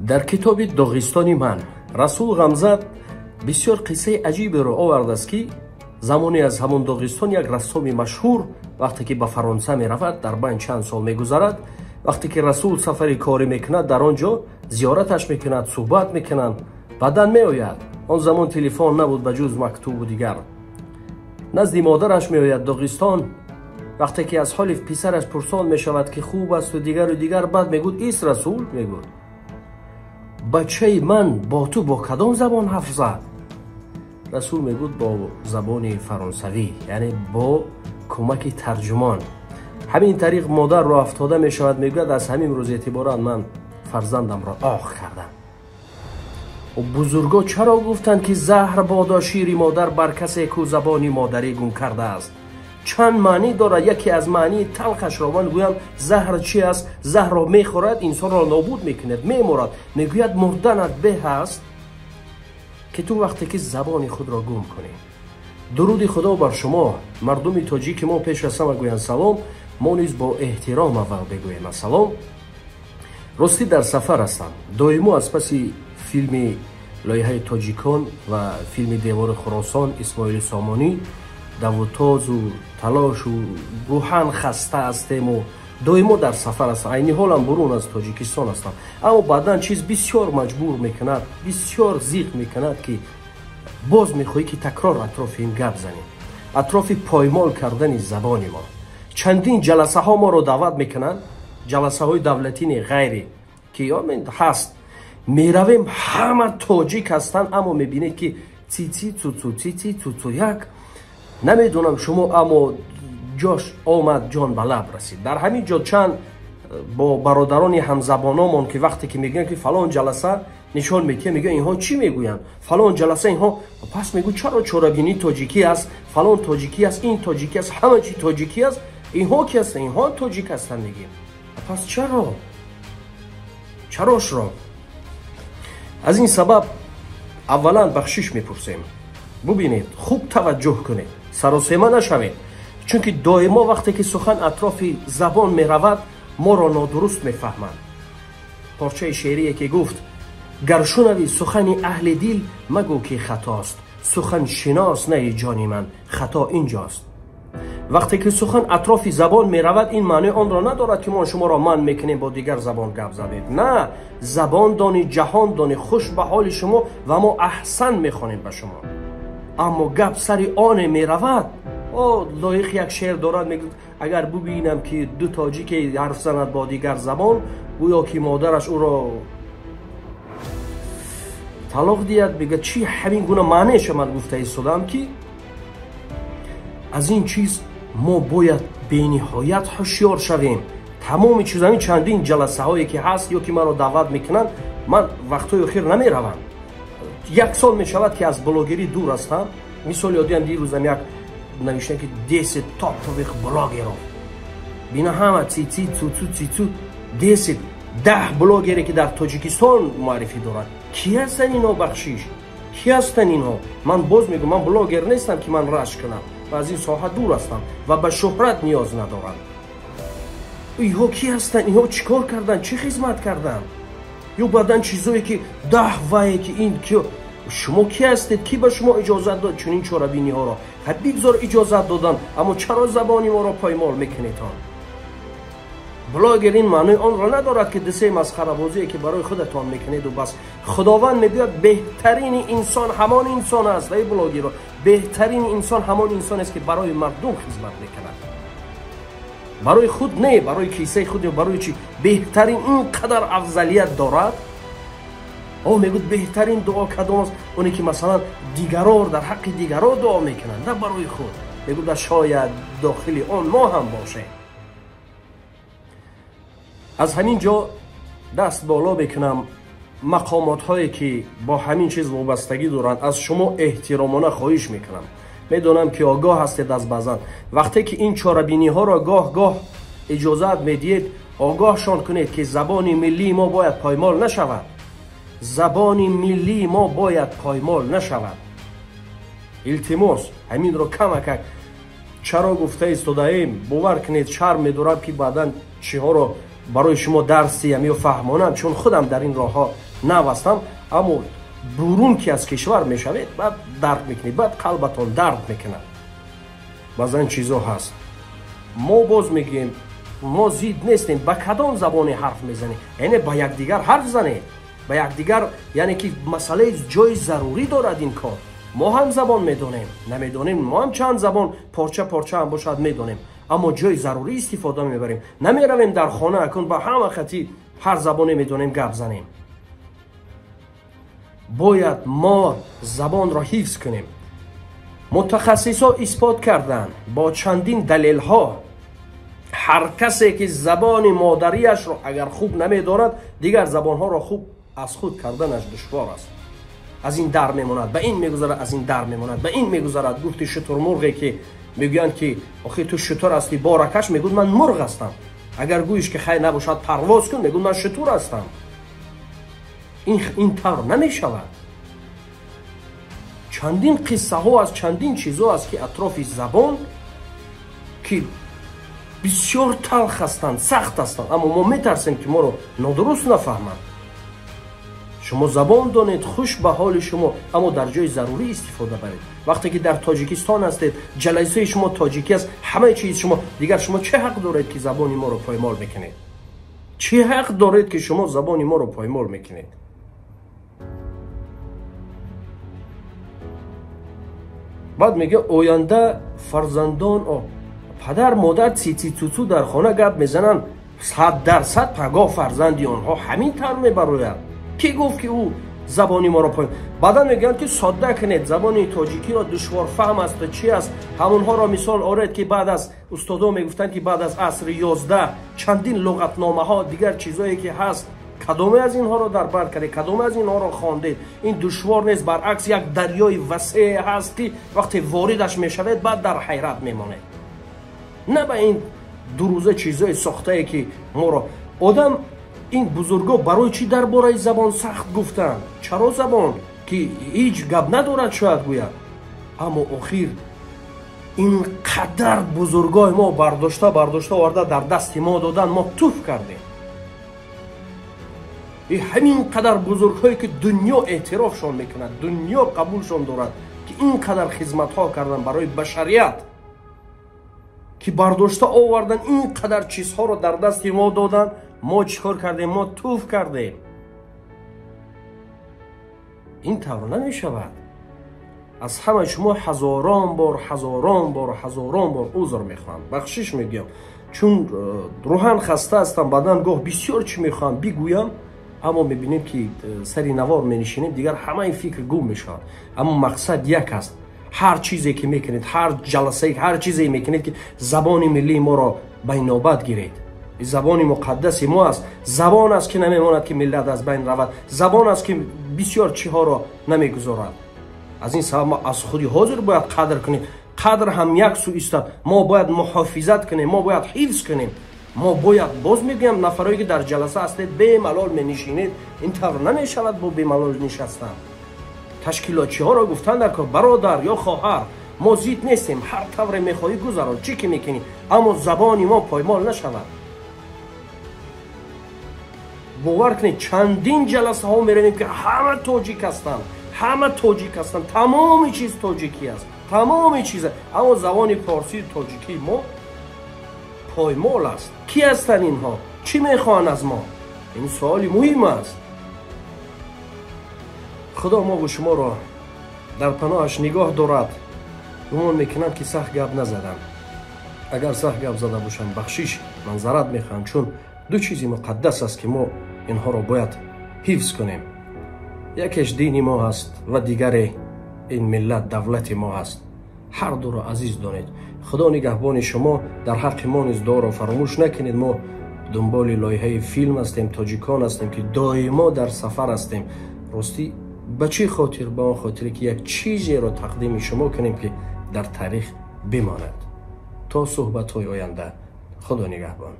дар китоби доғистони ман расул ғамзад бисёр қиссаи аҷиберо овардааст ки замоне аз ҳамон доғистон як рассоми машҳур вақте ки ба фаронса меравад дар байн чанд сол мегузарад, вақте ки расул сафари корӣ мекунад дар он ҷо зиёраташ мекунад, суҳбат мекунанд, баъдан меояд. он замон телефон набуд ба ҷуз мактубу дигар. назди модараш меояд доғистон, вақте ки аз ҳоли писараш пурсон мешавад ки хуб асту дигар, баъд мегӯд ис расул мегӯд бачаи ман бо ту бо кадом забон ҳарф зад? расул мегӯд бо забони фаронсавӣ, яъне бо кӯмаки тарҷумон. ҳамин тариқ модарро афтода мешавад, мегӯяд аз ҳамин рӯз эътиборан ман фарзандамро оқ кардам. бузурго чаро гуфтанд ки заҳр бодо шири модар бар касе ку забони модарӣ гум кардааст. чанд маънӣ дорад. яке аз маънии талхашро ман гӯям заҳр чи аст? заҳрро мехӯрад, инсонро нобуд мекунад, меморад. мегӯяд мурданат беҳ аст ки ту вақте ки забони худро гум кунӣ. дуруди худо бар шумо мардуми тоҷики. мо пеш аз ҳама гӯям салом, мо низ бо эҳтиром аввал бигӯем ассалом. рости дар сафар ҳастам. доимо аз паси филми лоиҳаи тоҷикон ва филми девори хӯросон исмоили сомонӣ давутозу талошу рӯҳан хаста ҳастему. доимо дар сафар ҳастам. айни ҳолам бурун аз тоҷикистон ҳастам. аммо баъдан чиз бисёр маҷбур мекунад, бисёр зиқ мекунад ки боз мехоҳӣ ки такрор атрофи ин гап занем, атрофи поймол кардани забони мо. чандин ҷаласаҳо моро даъват мекунанд, ҷаласаҳои давлатӣ не ғайре ки ҳаст. меравем, ҳама тоҷик ҳастанд, аммо мебинед ки цици цуцу як. намедонам шумо, аммо ҷош омад, ҷон ба лаб расид. дар ҳамин ҷо чанд бо бародарони ҳамзабономон ки вақте ки мегӯянд ки фалон ҷаласа нишон метиҳад, мегӯянд инҳо чӣ мегӯянд? фалон ҷаласа инҳо пас мегӯ чаро чорабинӣ тоҷикӣ аст, фалон тоҷикӣ аст, ин тоҷикӣ аст, ҳама чӣ тоҷикӣ аст. инҳо ки ҳастанд? инҳо тоҷик ҳастанд мегӯем. пас чарошро? аз ин сабаб аввалан бахшиш мепурсем. бубинед, хуб таваҷҷӯҳ кунед, саросема нашавед, чунки доимо вақте ки сухан атрофи забон меравад, моро нодуруст мефаҳманд. порчаи шеърие ки гуфт: гар шунавӣ сухани аҳли дил, магӯ ки хатост, сухан шинос наи ҷони ман, хато инҷост. вақте ки сухан атрофи забон меравад, ин маънои онро надорад ки мо шуморо манъ мекунем бо дигар забон гап занед. на, забон донӣ, ҷаҳон донӣ, хуш ба ҳоли шумо ва мо аҳсан мехонем ба шумо. аммо гап сари оне меравад. лоиқ як шеър дорад, мегӯяд агар бубинам ки ду тоҷике ҳарф занад бо дигар забон, гӯё ки модараш ӯро талоқ диҳад. мегӯяд чӣ ҳамин гуна маънеша ман гуфта истодам ки аз ин чиз мо бояд бениҳоят ҳушёр шавем. тамоми чизами чандин ҷаласаҳое ки ҳаст ё ки маро даъват мекунанд, ман вақтҳои охир намеравам. як сол мешавад ки аз блогерӣ дур ҳастам. мисол ёдиам дирӯзам як навиштам ки 10 топових блогеров. бина ҳама цици цуцу 10 блогере ки дар тоҷикистон муаррифӣ дорад. ки ҳастанд инҳо? бахшиш, ки ҳастанд инҳо? ман боз мегӯям, ман блогер нестам ки ман рашк кунам ва аз ин соҳа дур ҳастам ва ба шӯҳрат ниёз надорам. инҳо ки ҳастанд? инҳо чӣ кор карданд? чӣ хизмат карданд? ё баъдан чизое ки 10 вае ки ин ки шумо ки ҳастед? ки ба шумо иҷозат дод чунин чорабиниҳоро? бигзор иҷозат додан, аммо чаро забони моро поймол мекунедон? блогер ин маънои онро надорад ки дисе масхарабозие ки барои худатон мекунеду бас. худованд мегӯяд беҳтарини инсон ҳамон инсон аст. ай блогеро, беҳтарини инсон ҳамон инсонест ки барои мардум хизмат мекунад. барои худ не, барои кисаи худ ё барои чӣ? беҳтарин инқадар афзалият дорад. мегӯд беҳтарин дуо кадом аст? оне ки масалан дигарор дар ҳаққи дигаро дуо мекунанд, на барои худ. мегӯд шояд дохили он мо ҳам бошем. аз ҳамин ҷо даст боло мекунам. мақомотҳое ки бо ҳамин чиз вобастагӣ доранд, аз шумо эҳтиромона хоҳиш мекунам. медонам ки огоҳ ҳастед аз баъзан. вақте ки ин чорабиниҳоро гоҳ-гоҳ иҷозат медиҳед, огоҳшон кунед ки забони миллии мо бояд поймол нашавад. забони миллии мо бояд поймол нашавад. илтимос, ҳаминро камакак чаро гуфта истодаем, бовар кунед, шарм медорам ки баъдан чиҳоро барои шумо дарс диҳам ё фаҳмонам, чун худам дар ин роҳҳо нав ҳастам, аммо бурун ки аз кишвар мешавед баъд дард мекунед, баъд қалбатон дард мекунад. баъзан чизо ҳаст. мо боз мегӯем мо зид нестем. ба кадом забоне ҳарф мезанем? яъне ба якдигар ҳарф занед, ба якдигар, яъне ки масъалаи ҷои зарурӣ дорад ин кор. мо ҳам забон медонем, намедонем, мо ҳам чанд забон порча порча ҳам бошад медонем, аммо ҷои зарурӣ истифода мебарем. намеравем дар хона акун ба ҳама хати ҳар забоне медонем гап занем. бояд мо забонро ҳифз кунем. мутахассисҳо исбот карданд бо чандин далелҳо, ҳар касе ки забони модариашро агар хуб намедонад, дигар забонҳоро хуб аз худ карданаш душвор аст. аз ин дар мемонад, ба ин мегузарад, аз ин дар мемонад, ба ин мегузарад. гуфти шутурмурғе ки мегӯянд ки охи ту шутур ҳастӣ, боракаш, мегӯяд ман мурғ ҳастам. агар гӯиш ки хай набошад парвоз кун, мегӯяд ман шутур ҳастам. ин тавр намешавад. чандин қиссаҳо аст, чандин чизҳо аст ки атрофи забон ки бисёр талх ҳастанд, сахт ҳастанд, аммо мо метарсем ки моро нодуруст нафаҳманд. шумо забон донед, хуш ба ҳоли шумо, аммо дар ҷои зарурӣ истифода баред. вақте ки дар тоҷикистон ҳастед, ҷаласаи шумо тоҷикӣ аст, ҳамаи чиз шумо, дигар шумо чӣ ҳақ доред ки забони моро поймол мекунед? чӣ ҳақ доред ки шумо забони моро поймол мекунед? баъд мега оянда фарзандон падар модар цицицуцу дар хона гап мезананд, 100% пагоҳ фарзанди онҳо ҳамин тавр мебарояд. ки гуфт ки ӯ забони моро поймол? баъдан мегӯянд ки содда кунед, забони тоҷикиро душворфаҳм аст, чи аст. ҳамонҳоро мисол оред ки баъд аз устодо мегуфтанд ки баъд аз асри 11 чандин луғатномаҳо, дигар чизое ки ҳаст, кадоме аз инҳоро дар бар кардед, кадоме аз инҳоро хондед? ин душвор нест, баръакс як дарёи васеъ ҳаст ки вақте воридаш мешавед баъд дар ҳайрат мемонед. на ба ин дурӯза чизои сохтае ки моро одам. ин бузургҳо барои чӣ дар бораи забон сахт гуфтанд? чаро забон ки ҳеҷ гап надорад шояд гӯяд, аммо охир инқадар бузургои мо бардошта оварда дар дасти мо додан, мо туф кардем. ҳамин қадар бузургҳое ки дунё эътирофшон мекунад, дунё қабулшон дорад ки ин қадар хизматҳо кардан барои башарият, ки бардошта овардан ин қадар чизҳоро дар дасти мо додан, мо чӣ кор кардем? мо туф кардем. ин тавр намешавад. аз ҳамаи шумо ҳазорон бор узр мехоҳам, бахшиш мегӯям, чун рӯҳан хаста ҳастам, баъдан гоҳ бисёр чӣ мехоҳам бигӯям, аммо мебинем ки сари навор менишинем, дигар ҳамаи фикр гум мешавад. аммо мақсад як аст. ҳар чизе ки мекунед, ҳар ҷаласае, ҳар чизе мекунед ки забони миллии моро ба инобат гиред. забони муқаддаси мо аст. забон аст ки намемонад ки миллат аз байн равад. забон аст ки бисёр чиҳоро намегузорад. аз ин сабаб мо аз худи ҳозир бояд қадр кунем. қадр ҳам як сӯистад. мо бояд муҳофизат кунем, мо бояд ҳифз кунем. мо бояд, боз мегӯям, нафарое ки дар ҷаласа ҳастед, бемалол менишинед, ин тавр намешавад бо бемалол нишастан. ташкилотчиҳоро гуфтан дар кор, бародар ё хоҳар, мо зид нестем, ҳар тавре мехоҳӣ гузарон, чӣ ки мекунӣ, аммо забони мо поймол нашавад. бовар кунед, чандин ҷаласаҳо меравем ки ҳама тоҷик ҳастанд, тамоми чиз тоҷикӣ аст, тамоми чиз, аммо забони форсии тоҷикии мо поймол аст. ки ҳастанд инҳо? чӣ мехоҳанд аз мо? ин суоли муҳим аст. худо могу шуморо дар паноҳаш нигоҳ дорад. гумон мекунам ки сахт гап назадам. агар сахт гап зада бошам, бахшиш, манзарат мехоҳам, чун ду чизи муқаддас аст ки мо инҳоро бояд ҳифз кунем. якеш дини мо ҳаст ва дигаре ин миллат, давлати мо ҳаст. ҳар дуро азиз донед. худо нигаҳбони шумо. дар ҳаққи мо низ дуоро фаромӯш накунед. мо дунболи лоиҳаи филм ҳастем, тоҷикон ҳастем ки доимо дар сафар ҳастем. ростӣ ба чӣ хотир? ба он хотире ки як чизеро тақдими шумо кунем ки дар таърих бимонад. то суҳбатҳои оянда. худо нигаҳбон.